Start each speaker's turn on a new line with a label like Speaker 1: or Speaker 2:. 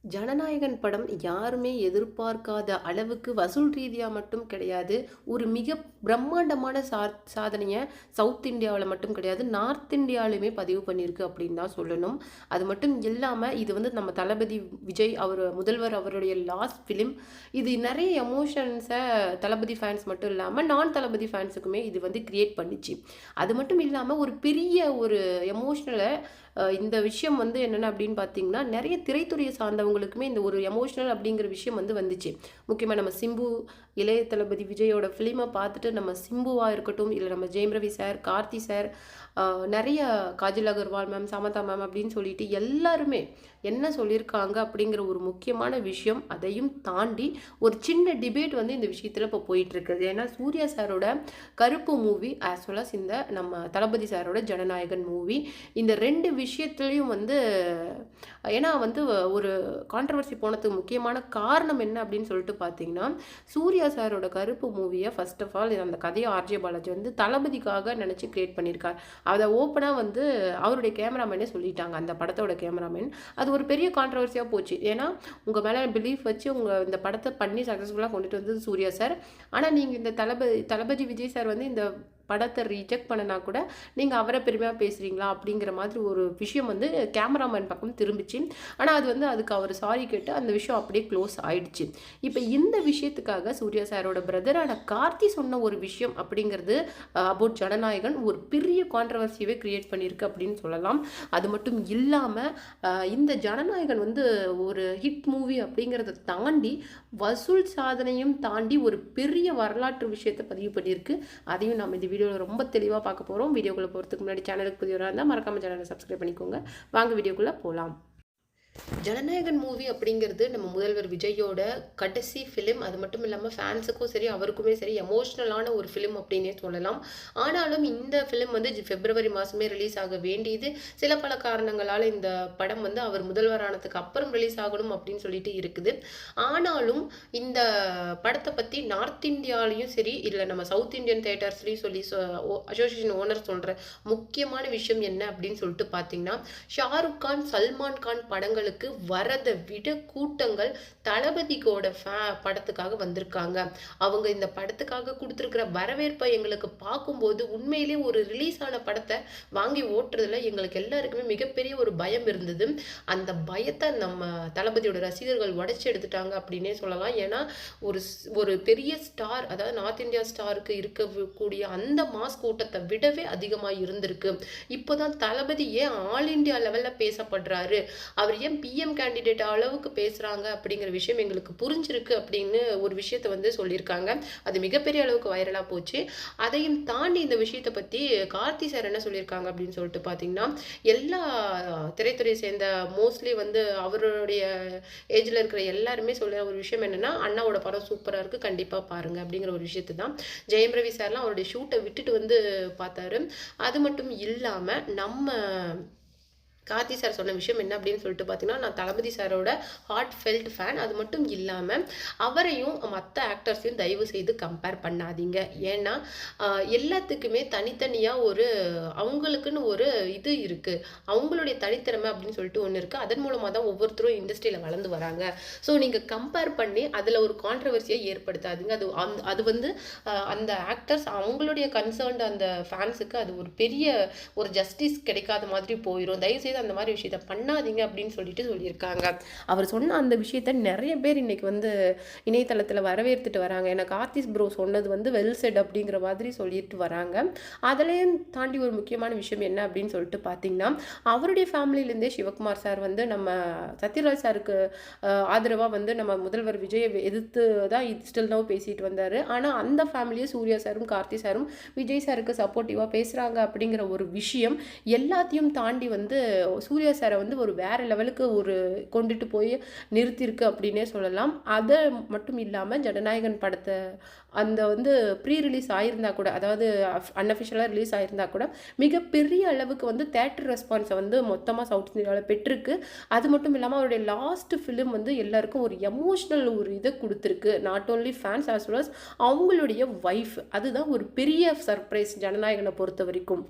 Speaker 1: ஜனநாயகன் படம் யாருமே எதிர்பார்க்காத அளவுக்கு வசூல் ரீதியாக மட்டும் கிடையாது. ஒரு மிக பிரம்மாண்டமான சாதனையை சவுத் இந்தியாவில் மட்டும் கிடையாது, நார்த் இந்தியாவிலுமே பதிவு பண்ணியிருக்கு அப்படின்னு தான் சொல்லணும். அது மட்டும் இல்லாமல் இது வந்து நம்ம தளபதி விஜய் அவர் முதல்வர் அவருடைய லாஸ்ட் ஃபிலிம். இது நிறைய எமோஷன்ஸை தளபதி ஃபேன்ஸ் மட்டும் இல்லாமல் நான் தளபதி ஃபேன்ஸுக்குமே இது வந்து கிரியேட் பண்ணிச்சு. அது மட்டும் இல்லாமல் ஒரு பெரிய ஒரு எமோஷ்னலை இந்த விஷயம் வந்து என்னென்ன அப்படின்னு பார்த்தீங்கன்னா, நிறைய திரைத்துறையை சார்ந்தவங்களுக்குமே இந்த ஒரு எமோஷனல் அப்படிங்கிற விஷயம் வந்து வந்துச்சு. முக்கியமாக நம்ம சிம்பு இளைய தளபதி விஜயோட ஃபிலிமை பார்த்துட்டு நம்ம சிம்புவாக இருக்கட்டும், இல்லை நம்ம ஜெயம் ரவி சார், கார்த்தி சார், நிறைய காஜல் அகர்வால் மேம், சமதா மேம் அப்படின்னு சொல்லிட்டு எல்லாருமே என்ன சொல்லியிருக்காங்க அப்படிங்கிற ஒரு முக்கியமான விஷயம். அதையும் தாண்டி ஒரு சின்ன டிபேட் வந்து இந்த விஷயத்தில் இப்போ போயிட்டுருக்குது. ஏன்னா சூர்யா சாரோட கருப்பு மூவி ஆஸ் வெல் அஸ் இந்த நம்ம தளபதி சாரோட ஜனநாயகன் மூவி, இந்த ரெண்டு விஷயத்துலையும் வந்து ஏன்னா வந்து ஒரு கான்ட்ரவர்சி போனதுக்கு முக்கியமான காரணம் என்ன அப்படின்னு சொல்லிட்டு பார்த்தீங்கன்னா, சூர்யா சாரோட கருப்பு மூவியை ஃபர்ஸ்ட் ஆஃப் ஆல் அந்த கதையை ஆர்ஜே பாலாஜி வந்து தளபதிக்காக நினச்சி கிரியேட் பண்ணியிருக்கார். அதை ஓப்பனாக வந்து அவருடைய கேமராமேனே சொல்லிட்டாங்க, அந்த படத்தோட கேமராமேன். அது ஒரு பெரிய கான்ட்ரவர்சியாக போச்சு. ஏன்னா உங்கள் மேலே பிலீஃப் வச்சு உங்கள் இந்த படத்தை பண்ணி சக்ஸஸ்ஃபுல்லாக கொண்டுட்டு வந்தது சூர்யா சார். ஆனால் நீங்கள் இந்த தளபதி விஜய் சார் வந்து இந்த படத்தை ரிஜெக்ட் பண்ணனா கூட நீங்கள் அவரை பெருமையாக பேசுகிறீங்களா அப்படிங்கிற மாதிரி ஒரு விஷயம் வந்து கேமராமேன் பக்கம் திரும்பிச்சு. ஆனால் அது வந்து அதுக்கு அவர் சாரி கேட்டு அந்த விஷயம் அப்படியே க்ளோஸ் ஆயிடுச்சு. இப்போ இந்த விஷயத்துக்காக சூர்யா சாரோட பிரதரான கார்த்தி சொன்ன ஒரு விஷயம் அப்படிங்கிறது அபவுட் ஜனநாயகன் ஒரு பெரிய கான்ட்ரவர்சியவே கிரியேட் பண்ணியிருக்கு அப்படின்னு சொல்லலாம். அது மட்டும் இல்லாமல் இந்த ஜனநாயகன் வந்து ஒரு ஹிட் மூவி அப்படிங்கிறத தாண்டி வசூல் சாதனையும் தாண்டி ஒரு பெரிய வரலாற்று விஷயத்தை பதிவு பண்ணியிருக்கு. அதையும் நம்ம இந்த வீடியோவில் ரொம்ப தெளிவாக பார்க்க போகிறோம். வீடியோக்குள்ளே போகிறதுக்கு முன்னாடி சேனலுக்கு புதியவராக இருந்தால் மறக்காமல் சேனலை சப்ஸ்கிரைப் பண்ணிக்கோங்க. வாங்க வீடியோக்குள்ளே போகலாம். ஜனநாயகன் மூவி அப்படிங்கிறது நம்ம முதல்வர் விஜயோட கடைசி ஃபிலிம். அது மட்டும் இல்லாமல் ஃபேன்ஸுக்கும் சரி அவருக்குமே சரி எமோஷ்னலான ஒரு ஃபிலிம் அப்படின்னே சொல்லலாம். ஆனாலும் இந்த ஃபிலிம் வந்து பிப்ரவரி மாதமே ரிலீஸ் ஆக வேண்டியது சில பல காரணங்களால் இந்த படம் வந்து அவர் முதல்வரானதுக்கு அப்புறம் ரிலீஸ் ஆகணும் அப்படின்னு சொல்லிட்டு இருக்குது. ஆனாலும் இந்த படத்தை பற்றி நார்த் இந்தியாலையும் சரி இல்லை நம்ம சவுத் இந்தியன் தேட்டர்ஸ்லையும் சொல்லி அசோசியேஷன் ஓனர் சொல்கிற முக்கியமான விஷயம் என்ன அப்படின்னு சொல்லிட்டு பார்த்தீங்கன்னா, ஷாருக் கான், சல்மான் கான் படங்கள் வரதை விட கூட்டங்கள் தளபதியோட படத்துக்காக வந்திருக்காங்க. அவங்க இந்த படத்துக்காக கொடுத்திருக்கிற வரவேற்பை எங்களுக்கு பார்க்கும்போது உண்மையிலேயே ஒரு ரிலீஸ் ஆன படத்தை வாங்கி ஓட்டுறதுல எங்களுக்கு எல்லாருக்குமே மிகப்பெரிய ஒரு பயம் இருந்தது. அந்த பயத்தை நம்ம தளபதியோட ரசிகர்கள் உடைச்சு எடுத்துட்டாங்க அப்படின்னே சொல்லலாம். ஏன்னா ஒரு பெரிய ஸ்டார், அதாவது நார்த் இந்தியா ஸ்டாருக்கு இருக்கக்கூடிய அந்த மாஸ் கூட்டத்தை விடவே அதிகமாக இருந்திருக்கு. இப்போதான் தளபதி ஏன் ஆல் இண்டியா லெவல்ல பேசப்படுறாரு, அவர் ஏன் பிஎம் கேண்டிடேட் அளவுக்கு பேசுறாங்க அப்படிங்கிற விஷயம் எங்களுக்கு புரிஞ்சிருக்கு அப்படின்னு ஒரு விஷயத்தை வந்து சொல்லியிருக்காங்க. அது மிகப்பெரிய அளவுக்கு வைரலா போச்சு. அதையும் தாண்டி இந்த விஷயத்தை பத்தி கார்த்தி சார் என்ன சொல்லியிருக்காங்க அப்படின்னு சொல்லிட்டு பார்த்தீங்கன்னா, எல்லா திரைத்துறையை சேர்ந்த மோஸ்ட்லி வந்து அவருடைய ஏஜ்ல இருக்கிற எல்லாருமே சொல்ற ஒரு விஷயம் என்னன்னா, அண்ணாவோட படம் சூப்பரா இருக்கு, கண்டிப்பா பாருங்க அப்படிங்கிற ஒரு விஷயத்தை தான். ஜெயம் ரவி சார்லாம் அவருடைய ஷூட்டை விட்டுட்டு வந்து பார்த்தாரு. அது மட்டும் இல்லாம நம்ம கார்த்தி சார் சொன்ன விஷயம் என்ன அப்படின்னு சொல்லிட்டு பார்த்தீங்கன்னா, நான் தளபதி சாரோட ஹார்ட் ஃபெல்ட் ஃபேன். அது மட்டும் இல்லாமல் அவரையும் மற்ற ஆக்டர்ஸையும் தயவு செய்து கம்பேர் பண்ணாதீங்க. ஏன்னா எல்லாத்துக்குமே தனித்தனியாக ஒரு அவங்களுக்குன்னு ஒரு இது இருக்குது, அவங்களுடைய தனித்திறமை அப்படின்னு சொல்லிட்டு ஒன்று இருக்குது. அதன் மூலமாக தான் ஒவ்வொருத்தரும் இண்டஸ்ட்ரியில் வளர்ந்து வராங்க. ஸோ நீங்கள் கம்பேர் பண்ணி அதில் ஒரு கான்ட்ரவர்சியை ஏற்படுத்தாதீங்க. அது வந்து அந்த ஆக்டர்ஸ் அவங்களுடைய கன்சர்ன்டு அந்த ஃபேன்ஸுக்கு அது ஒரு பெரிய ஒரு ஜஸ்டிஸ் கிடைக்காத மாதிரி போயிடும். தயவுசெய்து அந்த மாதிரி விஷயத்த பண்ணாதீங்க அப்படின்னு சொல்லியிருக்காங்க. அவர் சொன்ன அந்த விஷயத்த நிறைய பேர் இன்னைக்கு வந்து இணையதளத்தில் வரவேற்றுட்டு வராங்க. எனக்கு ஆர்டிஸ்ட் ப்ரோ சொன்னது வந்து வெல் செட் அப்படிங்கிற மாதிரி சொல்லிட்டு வராங்க. அதிலையும் தாண்டி ஒரு முக்கியமான விஷயம் என்ன அப்படின்னு சொல்லிட்டு பார்த்தீங்கன்னா, அவருடைய ஃபேமிலியிலேருந்தே சிவகுமார் சார் வந்து நம்ம சத்யராஜ் சாருக்கு ஆதரவாக வந்து நம்ம முதல்வர் விஜயை எதிர்த்து தான் ஸ்டில் நவ் பேசிட்டு வந்தார். ஆனால் அந்த ஃபேமிலியை சூர்யா சாரும் கார்த்தி சாரும் விஜய் சாருக்கு சப்போர்ட்டிவாக பேசுகிறாங்க அப்படிங்கிற ஒரு விஷயம் எல்லாத்தையும் தாண்டி வந்து சூர்யா சாரை வந்து ஒரு வேற லெவலுக்கு ஒரு கொண்டுட்டு போய் நிறுத்தியிருக்கு அப்படின்னே சொல்லலாம். அதை மட்டும் இல்லாமல் ஜனநாயகன் படத்தை அந்த வந்து ப்ரீ ரிலீஸ் ஆயிருந்தா கூட, அதாவது அன்அஃபிஷியலாக ரிலீஸ் ஆயிருந்தா கூட மிகப்பெரிய அளவுக்கு வந்து தேட்டர் ரெஸ்பான்ஸை வந்து மொத்தமாக சவுத் இந்தியாவில் பெற்றிருக்கு. அது மட்டும் இல்லாமல் அவருடைய லாஸ்ட் ஃபிலிம் வந்து எல்லாருக்கும் ஒரு எமோஷ்னல் ஒரு இதை கொடுத்துருக்கு. Not only fans as well as அவங்களுடைய ஒய்ஃப். அதுதான் ஒரு பெரிய சர்ப்ரைஸ் ஜனநாயகனை பொறுத்த வரைக்கும்.